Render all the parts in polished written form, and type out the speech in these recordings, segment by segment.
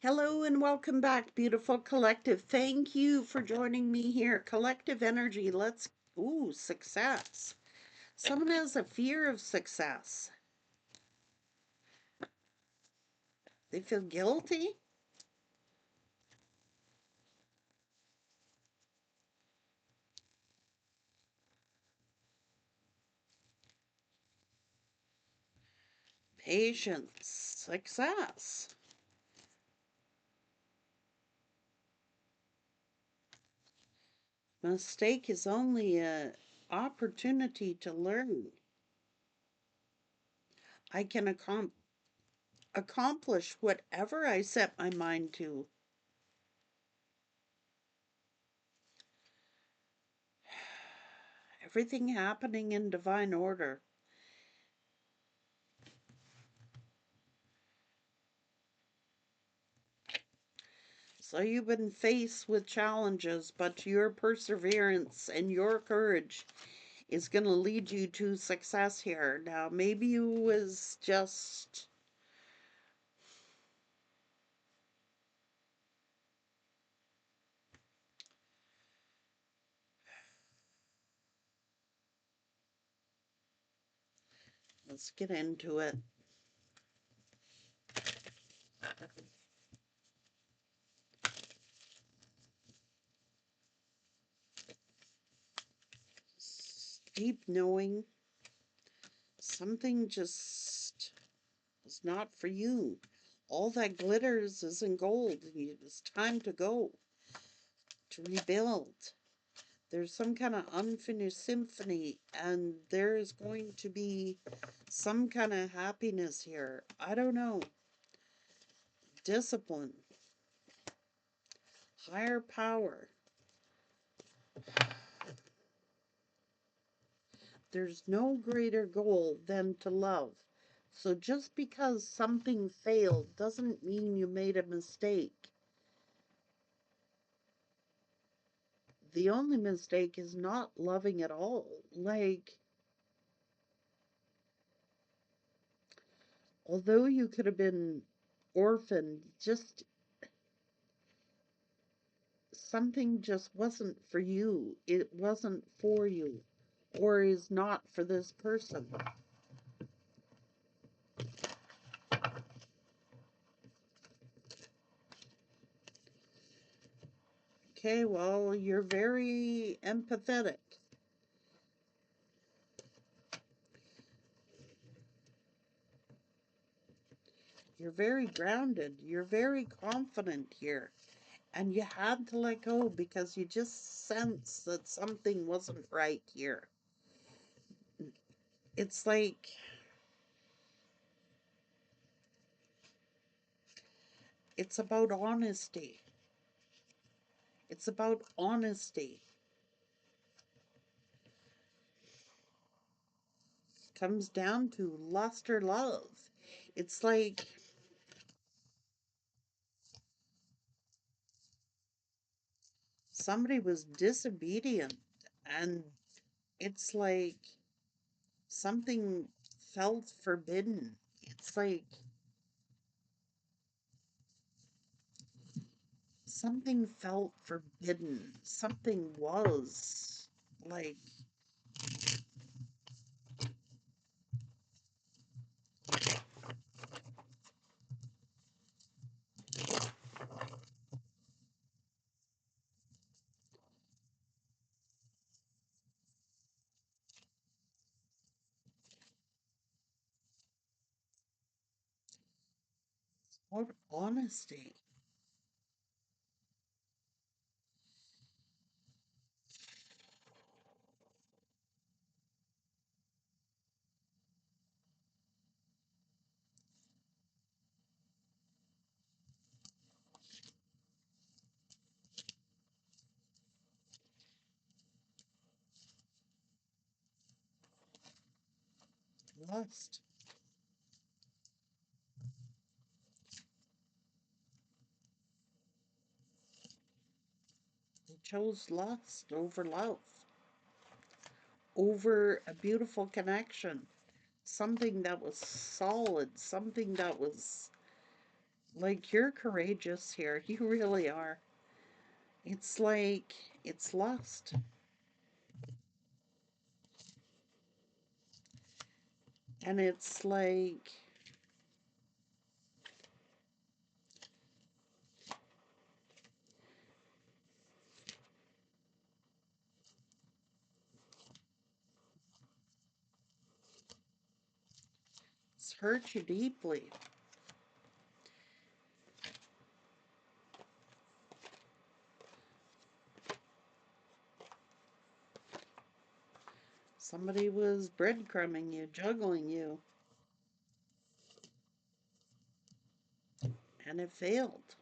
Hello and welcome back, beautiful collective. Thank you for joining me here. Collective energy. Success. Someone has a fear of success. They feel guilty. Patience. Success. Mistake is only an opportunity to learn. I can accomplish whatever I set my mind to. Everything happening in divine order. So you've been faced with challenges, but your perseverance and your courage is going to lead you to success here. Now, maybe you was just, let's get into it. Deep knowing something just is not for you. All that glitters isn't gold. It's time to go, to rebuild. There's some kind of unfinished symphony, and there is going to be some kind of happiness here. I don't know. Discipline, higher power. There's no greater goal than to love. So just because something failed doesn't mean you made a mistake. The only mistake is not loving at all. Like, although you could have been orphaned, just something just wasn't for you. It wasn't for you, or is not for this person. Okay, well, you're very empathetic. You're very grounded. You're very confident here. And you had to let go because you just sensed that something wasn't right here. It's like it's about honesty. It's about honesty. Comes down to lust or love. It's like somebody was disobedient, and it's like something felt forbidden. It's like something felt forbidden. Something was like, what honesty. Lust. They chose lust over love, over a beautiful connection, something that was solid, something that was Like you're courageous here. You really are. It's like it's lust. And it's like it's hurt you deeply. Somebody was breadcrumbing you, juggling you, and it failed.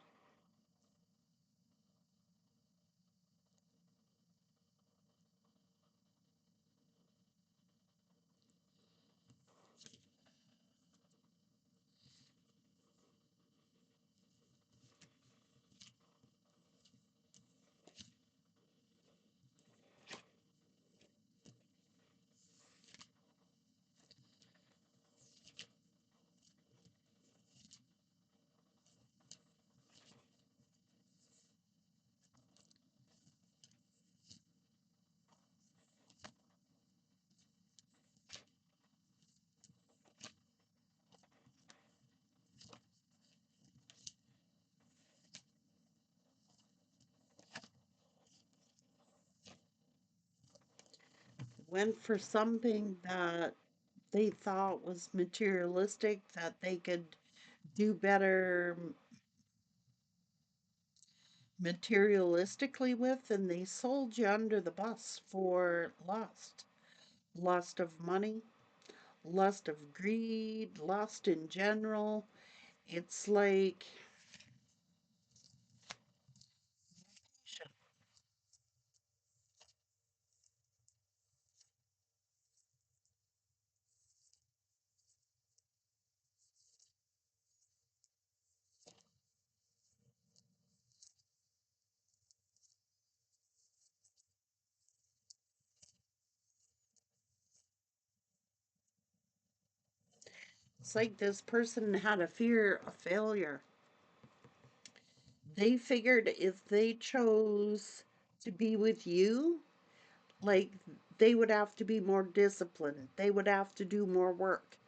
Went for something that they thought was materialistic, that they could do better materialistically with, and they sold you under the bus for lust. Lust of money, lust of greed, lust in general. It's like it's like this person had a fear of failure. They figured if they chose to be with you, like they would have to be more disciplined. They would have to do more work.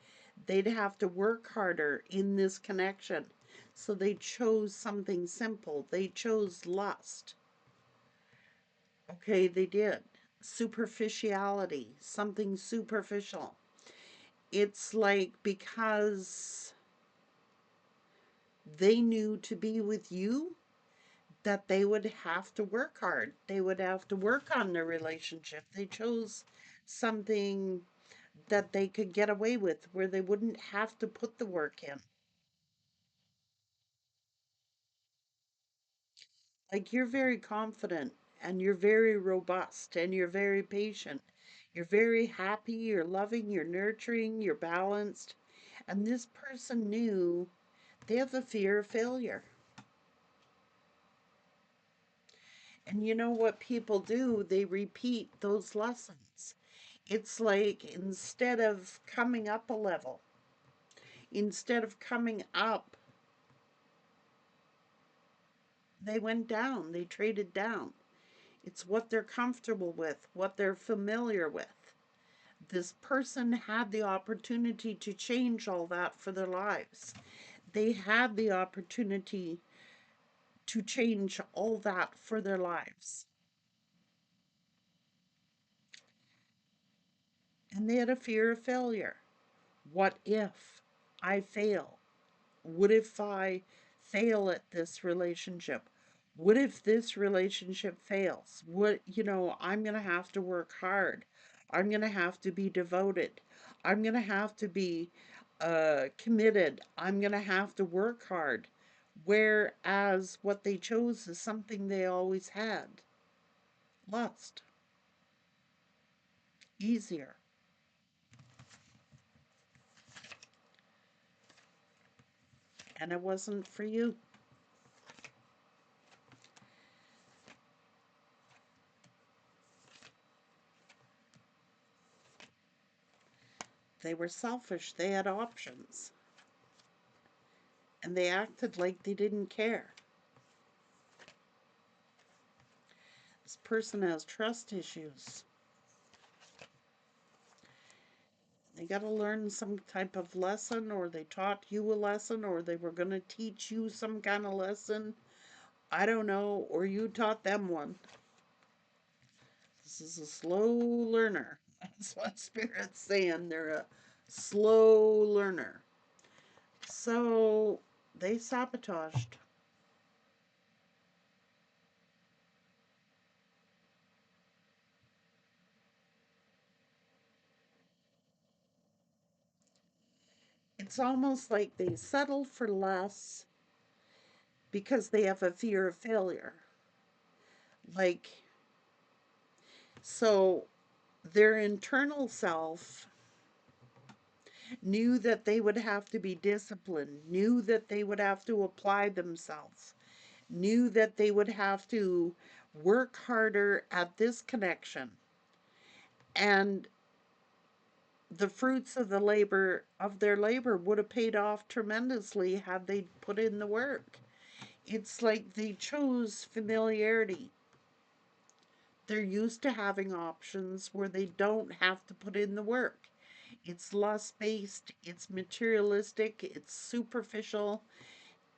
They'd have to work harder in this connection. So they chose something simple. They chose lust. Okay, they did. Superficiality, something superficial. It's like because they knew to be with you that they would have to work hard. They would have to work on their relationship. They chose something that they could get away with where they wouldn't have to put the work in. Like you're very confident and you're very robust and you're very patient. You're very happy, you're loving, you're nurturing, you're balanced. And this person knew they have a fear of failure. And you know what people do? They repeat those lessons. It's like instead of coming up a level, instead of coming up, they went down, they traded down. It's what they're comfortable with, what they're familiar with. This person had the opportunity to change all that for their lives. They had the opportunity to change all that for their lives. And they had a fear of failure. What if I fail? What if I fail at this relationship? What if this relationship fails? I'm going to have to work hard. I'm going to have to be devoted. I'm going to have to be committed. I'm going to have to work hard. Whereas what they chose is something they always had, lust, easier. And it wasn't for you. They were selfish. They had options. and they acted like they didn't care. This person has trust issues. They got to learn some type of lesson, or they taught you a lesson, or they were going to teach you some kind of lesson. I don't know, or you taught them one. This is a slow learner. That's what Spirit's saying. They're a slow learner. So they sabotaged. It's almost like they settle for less because they have a fear of failure. Like, so their internal self knew that they would have to be disciplined, knew that they would have to apply themselves, knew that they would have to work harder at this connection. And the fruits of the labor of their labor would have paid off tremendously had they put in the work. It's like they chose familiarity. They're used to having options where they don't have to put in the work. It's lust based, it's materialistic, it's superficial,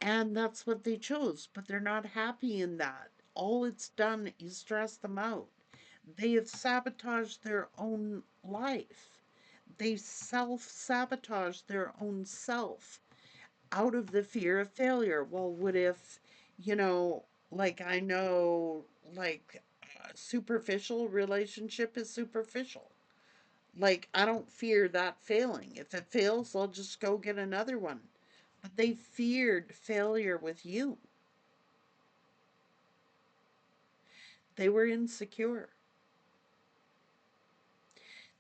and that's what they chose. But they're not happy in that. All it's done is stress them out. They have sabotaged their own life. They self sabotage their own self out of the fear of failure. Well, what if, you know, like I know, like superficial relationship is superficial. Like I don't fear that failing. If it fails, I'll just go get another one. But they feared failure with you. They were insecure.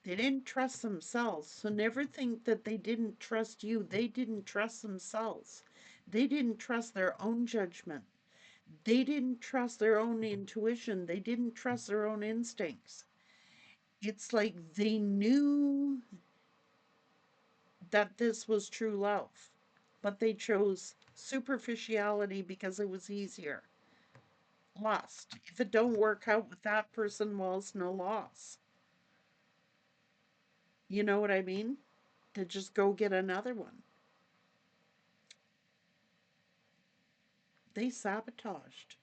They didn't trust themselves. So never think that they didn't trust you. They didn't trust themselves. They didn't trust their own judgment. They didn't trust their own intuition. They didn't trust their own instincts. It's like they knew that this was true love, but they chose superficiality because it was easier. Lost. If it don't work out with that person, well, it's no loss. You know what I mean? To just go get another one. They sabotaged.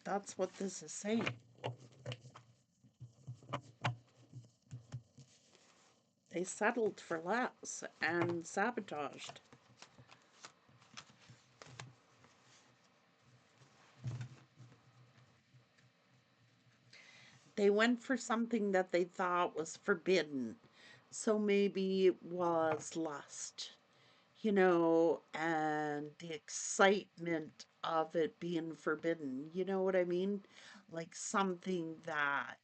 That's what this is saying. They settled for less and sabotaged. They went for something that they thought was forbidden. So maybe it was lust, and the excitement of it being forbidden. You know what I mean? Like something that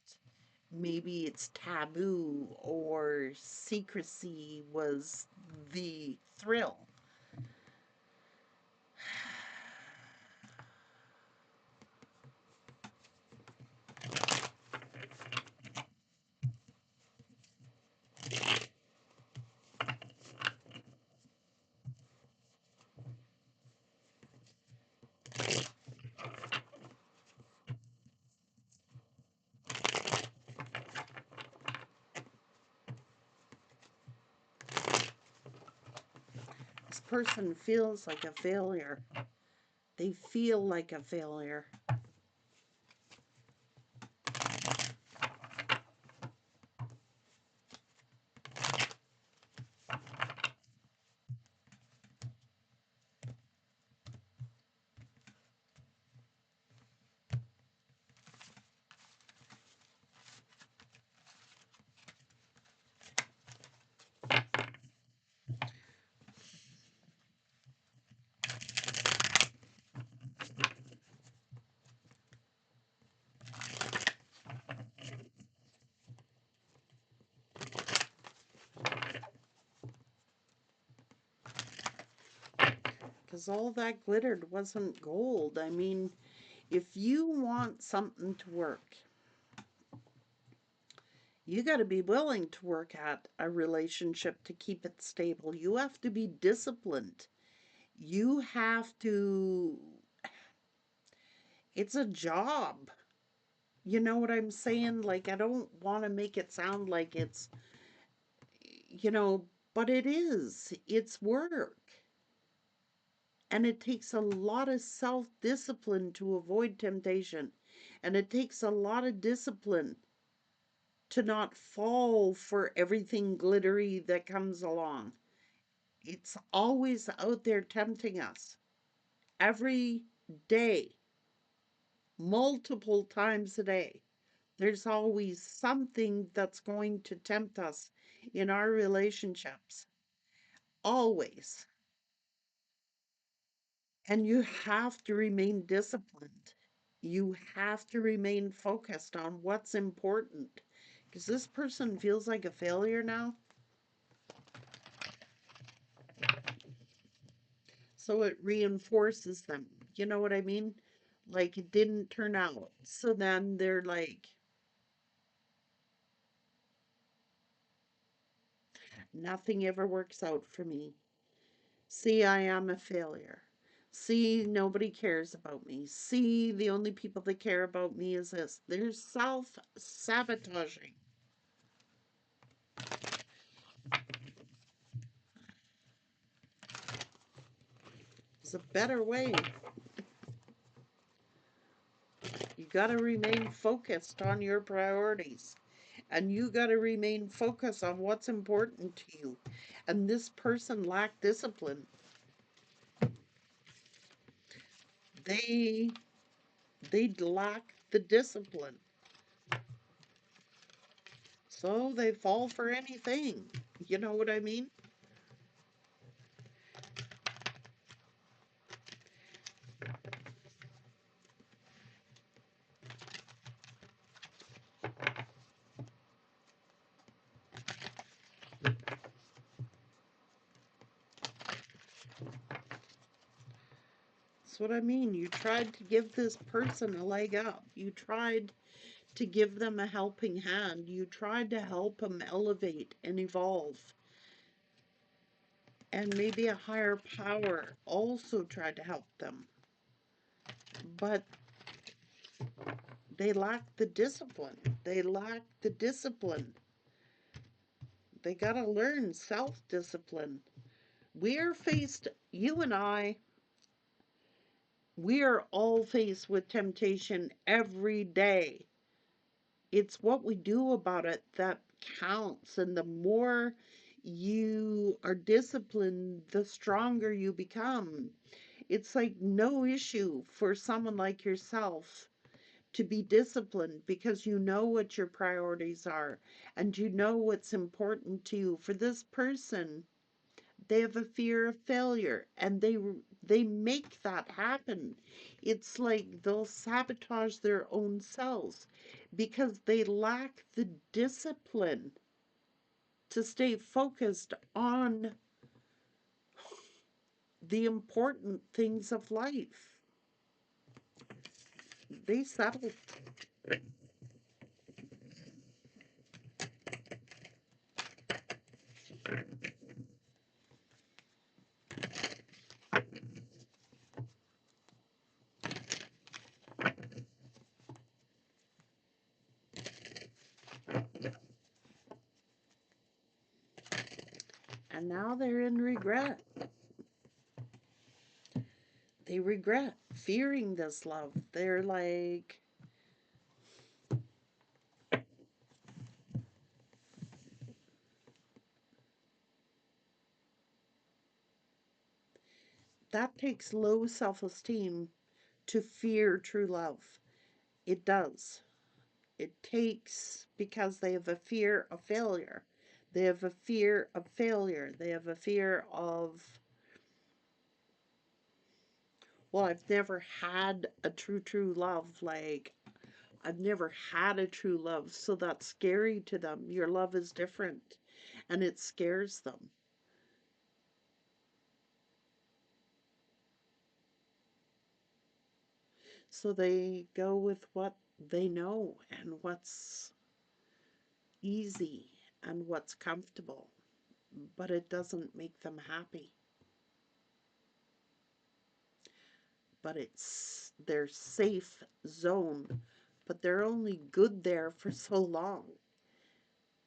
maybe it's taboo or secrecy was the thrill. This person feels like a failure. They feel like a failure. Because all that glittered wasn't gold. I mean, if you want something to work, You got to be willing to work at a relationship to keep it stable. You have to be disciplined. You have to, it's a job. You know what I'm saying? Like, I don't want to make it sound like it's, you know, but it is. It's work. And it takes a lot of self discipline to avoid temptation. And it takes a lot of discipline to not fall for everything glittery that comes along. It's always out there tempting us every day, multiple times a day. There's always something that's going to tempt us in our relationships. Always. And you have to remain disciplined. You have to remain focused on what's important. Because this person feels like a failure now. So it reinforces them. You know what I mean? Like it didn't turn out. So then they're like, nothing ever works out for me. See, I am a failure. See, nobody cares about me. See, the only people that care about me is this. They're self-sabotaging. There's a better way. You got to remain focused on your priorities. And you got to remain focused on what's important to you. And this person lacked discipline. They they lack the discipline. So they fall for anything. You know what I mean? That's what I mean. You tried to give this person a leg up. You tried to give them a helping hand. You tried to help them elevate and evolve. And maybe a higher power also tried to help them. But they lack the discipline. They lack the discipline. They got to learn self discipline. We are faced, you and I, we are all faced with temptation every day. It's what we do about it that counts. And the more you are disciplined, the stronger you become. It's like no issue for someone like yourself to be disciplined because you know what your priorities are and you know what's important to you. For this person, they have a fear of failure and they make that happen. It's like they'll sabotage their own selves because they lack the discipline to stay focused on the important things of life. They settle. And now they're in regret. They regret fearing this love. They're like, that takes low self esteem to fear true love. It does. It takes because they have a fear of failure. They have a fear of failure. They have a fear of, well, I've never had a true love. Like, I've never had a true love. So that's scary to them. Your love is different and it scares them. So they go with what they know and what's easy and what's comfortable, but it doesn't make them happy. But it's their safe zone, but they're only good there for so long.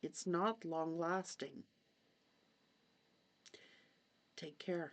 It's not long lasting. Take care.